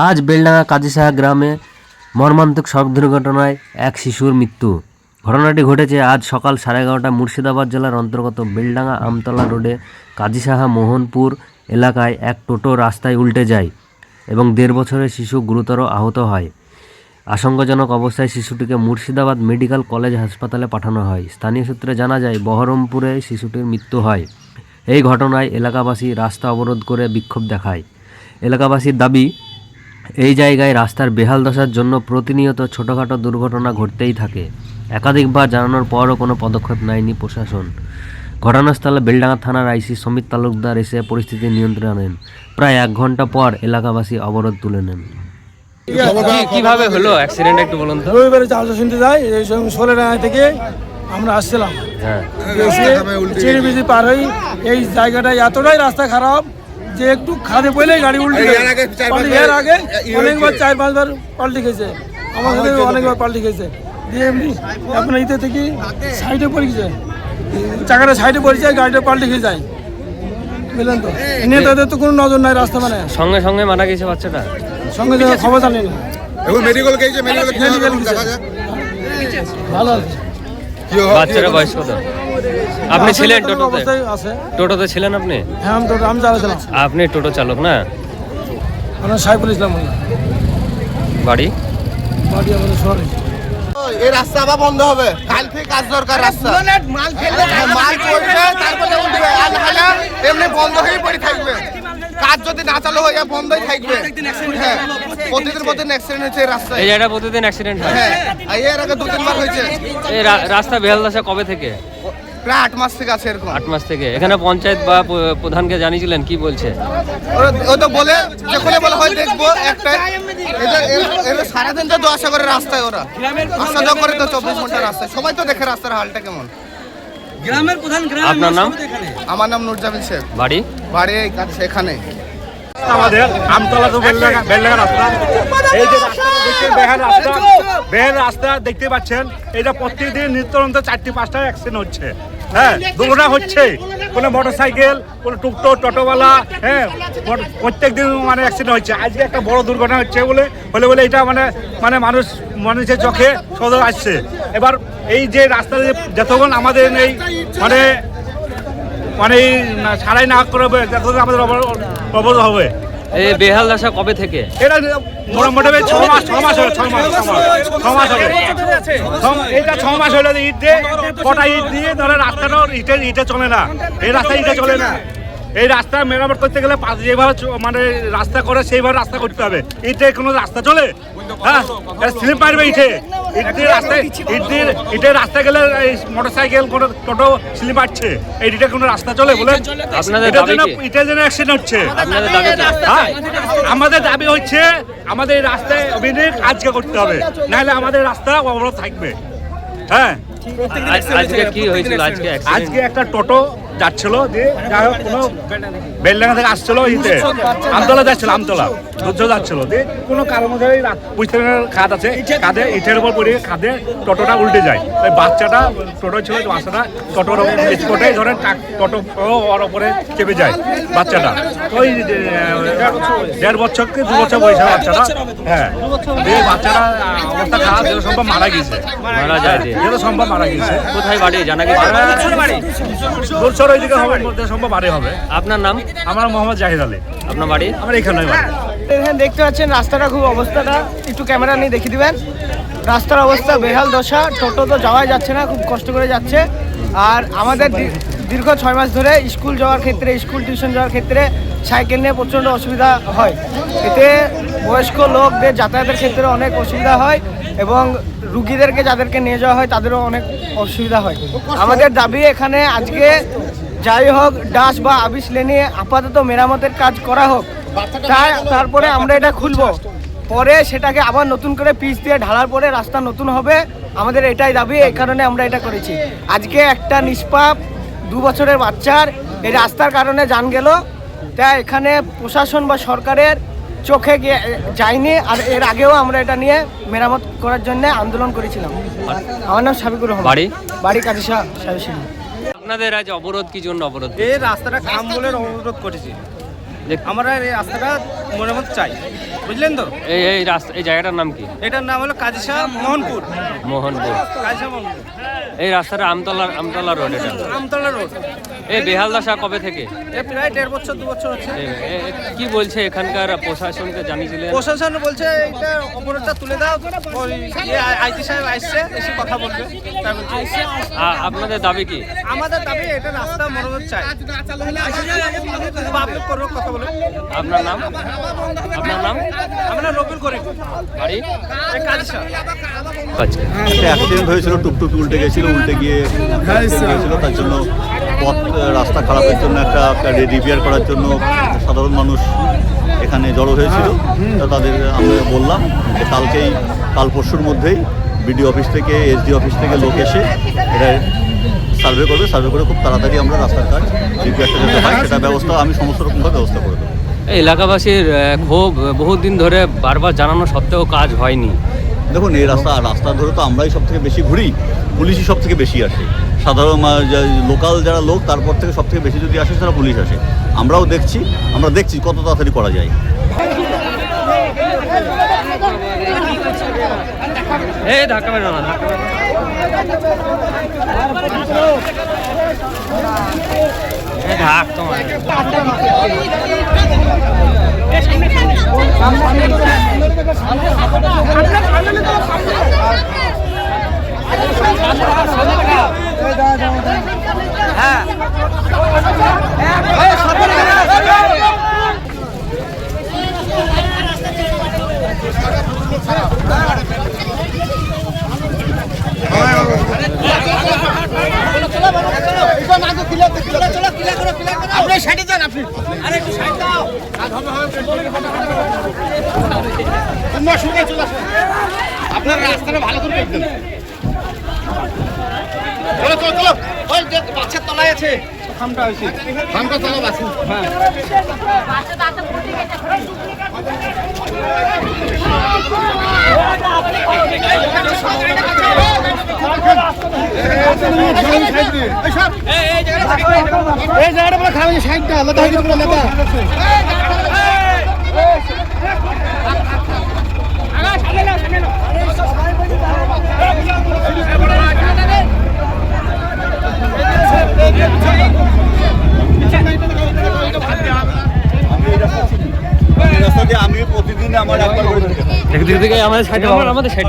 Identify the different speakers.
Speaker 1: আজ বেলডাঙ্গা কাজীসাহা গ্রামে মর্মান্তিক সড়ক দুর্ঘটনায় এক শিশুর মৃত্যু। ঘটনাটি ঘটেছে আজ সকাল 11:30 মুর্শিদাবাদ জেলার অন্তর্গত বেলডাঙ্গা আমতলা রোডে কাজীসাহা মোহনপুর এলাকায় এক টোটো রাস্তায় উল্টে যায় এবং 1.5 বছরের শিশু গুরুতর আহত হয়। আশঙ্কাজনক অবস্থায় শিশুটিকে মুর্শিদাবাদ মেডিকেল কলেজ হাসপাতালে পাঠানো হয়। স্থানীয় সূত্রে জানা যায় বহরমপুরে শিশুটির মৃত্যু হয়। এই ঘটনায় এলাকাবাসী রাস্তা অবরোধ করে বিক্ষোভ দেখায়। এলাকাবাসীর দাবি, এই জায়গায় রাস্তার বেহাল দশার জন্য প্রতিনিয়ত ছোটোখাটো দুর্ঘটনা ঘটতেই থাকে। একাধিকবার জানানোর পরও কোনো পদক্ষেপ নেয়নি প্রশাসন। ঘটনাস্থলে বেলডাঙ্গা থানার আইসি সমিত তালুকদার এসে পরিস্থিতি নিয়ন্ত্রণে আনেন। প্রায় 1 ঘন্টা পর এলাকাবাসী অবরোধ তুলে নেন।
Speaker 2: কিভাবে হলো অ্যাক্সিডেন্ট একটু বলুন তো।
Speaker 3: রবিবারে চালটা শুনতে যাই, এই 16 থেকে আমরা আসছিলাম, চিড়িবিজি পার হই। এই জায়গাটা এতটাই রাস্তা খারাপ যে একটু খাদে পড়লেই গাড়ি উল্টে এর আগে অনেকবার 4-5 বার পাল্টি খেয়েছে, আমার সাথে অনেকবার পাল্টি খেয়েছে। দিয়ে এমনি আপনার ইতে থেকে সাইডে পড়ে গেছে, চাকাটা সাইডে পড়ে যায়, গাড়িটা পাল্টি খেয়ে যায়, বুঝলেন তো। নেতাদের তো কোনো নজর নাই রাস্তা, মানে
Speaker 2: সঙ্গে সঙ্গে মারা গেছে বাচ্চাটা,
Speaker 3: সঙ্গে খবর জানি না। ভালো আছে।
Speaker 2: বাচ্চারা বয়স কত? আপনি ছিলেন টোটোতে? টোটোতে ছিলেন আপনি?
Speaker 3: হ্যাঁ, আমি চালাচ্ছিলাম।
Speaker 2: আপনি টোটো চালক না?
Speaker 3: আমরা সাইফুল ইসলাম।
Speaker 2: বাড়ি
Speaker 3: আমাদের শহরে।
Speaker 4: এই রাস্তা আবার বন্ধ হবে, কাল থেকে কাজ দরকার। রাস্তা মাল চলবে, তারপরে এমনি বন্ধ হয়ে পড়ে থাকবে। কাজ যদি না চালু হয়ে বন্ধই থাকবে। হ্যাঁ, প্রতিদিন অ্যাক্সিডেন্ট হচ্ছে রাস্তায়।
Speaker 2: এই জায়গাটা প্রতিদিন অ্যাক্সিডেন্ট হয়?
Speaker 4: হ্যাঁ, এর আগে 2-3 বার হয়েছে।
Speaker 2: এই রাস্তা বেহাল দশা কবে থেকে?
Speaker 4: প্রায় 8 মাস থেকে আছে এরকম।
Speaker 2: 8 মাস থেকে। এখানে পঞ্চায়েত বা প্রধানকে জানিয়েছিলেন? কি বলছে?
Speaker 4: ও তো বলে যখন বলা হয় দেখবো একটা, সারাদিন তো আশা করে রাস্তায় ওরা আসা যাওয়া করে তো 24 ঘন্টা রাস্তায়, সবাই তো দেখে রাস্তার হালটা কেমন।
Speaker 3: গ্রামের প্রধান।
Speaker 2: আপনার নাম?
Speaker 4: আমার নাম নুরজামিল শেখ।
Speaker 2: বাড়ি
Speaker 4: এখানে।
Speaker 5: আমাদের আমতলা তো বেলডাঙ্গা রাস্তা, এই যে রাস্তা দেখছেন বেহাল রাস্তা দেখতে পাচ্ছেন। এটা প্রত্যেকদিন নিত্যন্ত 4-5টা অ্যাক্সিডেন্ট হচ্ছে। হ্যাঁ, দুর্ঘটনা হচ্ছে। কোনো মোটরসাইকেল, কোনো টুকটো, টোটোওয়ালা, হ্যাঁ, প্রত্যেকদিন মানে অ্যাক্সিডেন্ট হচ্ছে। আজকে একটা বড় দুর্ঘটনা হচ্ছে বলে এটা মানে মানুষের চোখে সদর আসছে। এবার এই যে রাস্তা যতক্ষণ আমাদের এই মানে সারাই না করবে যতক্ষণ আমাদের অবরোধ হবে।
Speaker 2: এই বেহাল দশা কবে থেকে?
Speaker 5: এটা মোটামুটি 6 মাস হলো। 6 মাস হবে। এটা 6 মাস হলো। ইট দিয়ে কটা ইট দিয়ে ধরে রাস্তাটা ইটে চলে না। এই রাস্তা ইটে চলে না। এই রাস্তা মেরামত করতে গেলে যেভাবে মানে রাস্তা করে সেইভাবে রাস্তা করতে হবে। ইটে কোনো রাস্তা চলে? হ্যাঁ, স্লিপ মারবে ইটে। ইটের রাস্তা গেলে মোটরসাইকেল, কোনো টোটো স্লিপ মারছে। এইটা কোনো রাস্তা চলে বলে? ইটের জন্য অ্যাক্সিডেন্ট হচ্ছে। আমাদের দাবি হচ্ছে আমাদের রাস্তায় কাজকে করতে হবে, নাহলে আমাদের রাস্তা অবরোধ থাকবে। হ্যাঁ,
Speaker 2: আজকে কি হয়েছিল?
Speaker 5: আজকে একটা টোটো যাচ্ছিল, যাই হোক কোনো বেলডাঙ্গা থেকে আসছিল, আমতলা যাচ্ছিল, আমতলা দুধ যাচ্ছিল। কোনো কারণ খাদ আছে, কাঁধে ইটের উপর পড়ে খাদে টোটোটা উল্টে যায়। ওই বাচ্চাটা টোটো ছিল, বাচ্চাটা টোটোর স্পটে ধরে টোটো ওর ওপরে চেপে যায় বাচ্চাটা। ওই 1.5 বছর কি 2 বছর বয়সে বাচ্চাটা। হ্যাঁ, বাচ্চাটা অবস্থা খারাপ, যেটা সম্ভব মারা গেছে। যেটা সম্ভব মারা গেছে।
Speaker 2: কোথায় বাড়ি জানা গেছে?
Speaker 5: ওইদিকে হবে, সম্ভব বাড়ি হবে।
Speaker 2: আপনার নাম?
Speaker 5: আমার মোহাম্মদ জাহিদ আলী।
Speaker 2: আপনার বাড়ি?
Speaker 5: আমার এখানে।
Speaker 3: এখানে দেখতে পাচ্ছেন রাস্তাটা খুব অবস্থাটা একটু ক্যামেরা নিয়ে দেখিয়ে দিবেন। রাস্তার অবস্থা বেহাল দশা, টোটো তো যাওয়াই যাচ্ছে না, খুব কষ্ট করে যাচ্ছে। আর আমাদের দীর্ঘ 6 মাস ধরে স্কুল যাওয়ার ক্ষেত্রে, স্কুল টিউশন যাওয়ার ক্ষেত্রে সাইকেল নিয়ে প্রচণ্ড অসুবিধা হয়। এতে বয়স্ক লোকদের যাতায়াতের ক্ষেত্রে অনেক অসুবিধা হয় এবং রুগীদেরকে যাদেরকে নিয়ে যাওয়া হয় তাদেরও অনেক অসুবিধা হয়। আমাদের দাবি এখানে আজকে যাই হোক ডাস বা আবিস লেনে আপাতত মেরামতের কাজ করা হোক, তারপরে আমরা এটা খুলবো, পরে সেটাকে আবার নতুন করে পিচ দিয়ে ঢালার পরে রাস্তা নতুন হবে। আমাদের এটাই দাবি, এই কারণে আমরা এটা করেছি। আজকে একটা নিষ্পাপ 2 বছরের বাচ্চার এই রাস্তার কারণে জান গেল, তাই এখানে প্রশাসন বা সরকারের চোখে যায়নি। আর এর আগেও আমরা এটা নিয়ে মেরামত করার জন্য আন্দোলন করেছিলাম। আমার নাম সাবিকুর রহমান।
Speaker 2: বাড়ি?
Speaker 3: কাজীসাহা।
Speaker 2: আপনাদের আজ অবরোধ কি জন্য অবরোধ?
Speaker 3: এই রাস্তাটা কাম বলে অনুরোধ করেছি। আমরা এই রাস্তাটা মনে মতো চাই, বুঝলেন তো?
Speaker 2: এই রাস্তা, এই জায়গাটার নাম কি?
Speaker 3: এটার নাম হলো কাজিশা মোহনপুর।
Speaker 2: মোহনপুর।
Speaker 3: কাজিশা মোহনপুর।
Speaker 2: এই রাস্তাটা আমতলা রোড। এটা
Speaker 3: আমতলা রোড।
Speaker 2: এই বেহাল দশা কবে থেকে?
Speaker 3: এ প্রায় 1.5 বছর 2 বছর হচ্ছে।
Speaker 2: কি বলছে এখানকার প্রশাসনকে জানিয়েছিলেন?
Speaker 3: প্রশাসন বলছে এটা অপরাধটা তুলে দাও, ওই আইটি সাহেব আসছে, এসে কথা বলবে।
Speaker 2: আপনাদের দাবি কি?
Speaker 3: আমাদের দাবি এটা রাস্তা মরম্মত চাই। আপনি করবো কথা বলে।
Speaker 2: আপনার নাম? আপনার নাম?
Speaker 3: আমরা রবিউল করিম,
Speaker 2: বাড়ি
Speaker 3: কাজিশা।
Speaker 2: আচ্ছা,
Speaker 6: একটা অ্যাক্সিডেন্ট হয়েছিল, টুকটুক উল্টে গেছিল, উল্টে গিয়ে হয়েছিল। তার জন্য পথ রাস্তা খারাপের জন্য একটা রিপেয়ার করার জন্য সাধারণ মানুষ এখানে জড়ো হয়েছিল। তা তাদের আমরা বললাম যে কাল পরশুর মধ্যেই বিডিও অফিস থেকে, এসডি অফিস থেকে লোক এসে এটা সার্ভে করবে। সার্ভে করে খুব তাড়াতাড়ি আমরা রাস্তার কাজ রিপেয়ারটা যেতে হয় সেটা ব্যবস্থা আমি সমস্ত রকমভাবে ব্যবস্থা করে দেবো।
Speaker 2: এলাকাবাসীর ক্ষোভ বহুদিন ধরে বারবার জানানো সত্ত্বেও কাজ হয়নি।
Speaker 6: দেখুন, এই রাস্তা ধরে তো আমরাই সব থেকে বেশি ঘুরি, পুলিশই সব থেকে বেশি আসে। সাধারণ লোকাল যারা লোক তারপর থেকে সব থেকে বেশি যদি আসে তারা পুলিশ আসে। আমরা দেখছি কত তাড়াতাড়ি করা যায়।
Speaker 2: এই ধাক্কা মেরো না, ধাক তোমার।
Speaker 4: আপনার রাস্তাটা ভালো করে দেখবেন। চলো চলো চলো, ওই যে বাচ্চার তলায় আছে খামটা হয়েছে, খামটা চলো বাসু। হ্যাঁ এই জায়গাটা বলে খাওয়া সাইডটা আলাদা হয়ে গেল নেতা।
Speaker 6: আমি প্রতিদিন আমার একবার করে
Speaker 2: আমাদের সাইড, আমাদের সাইড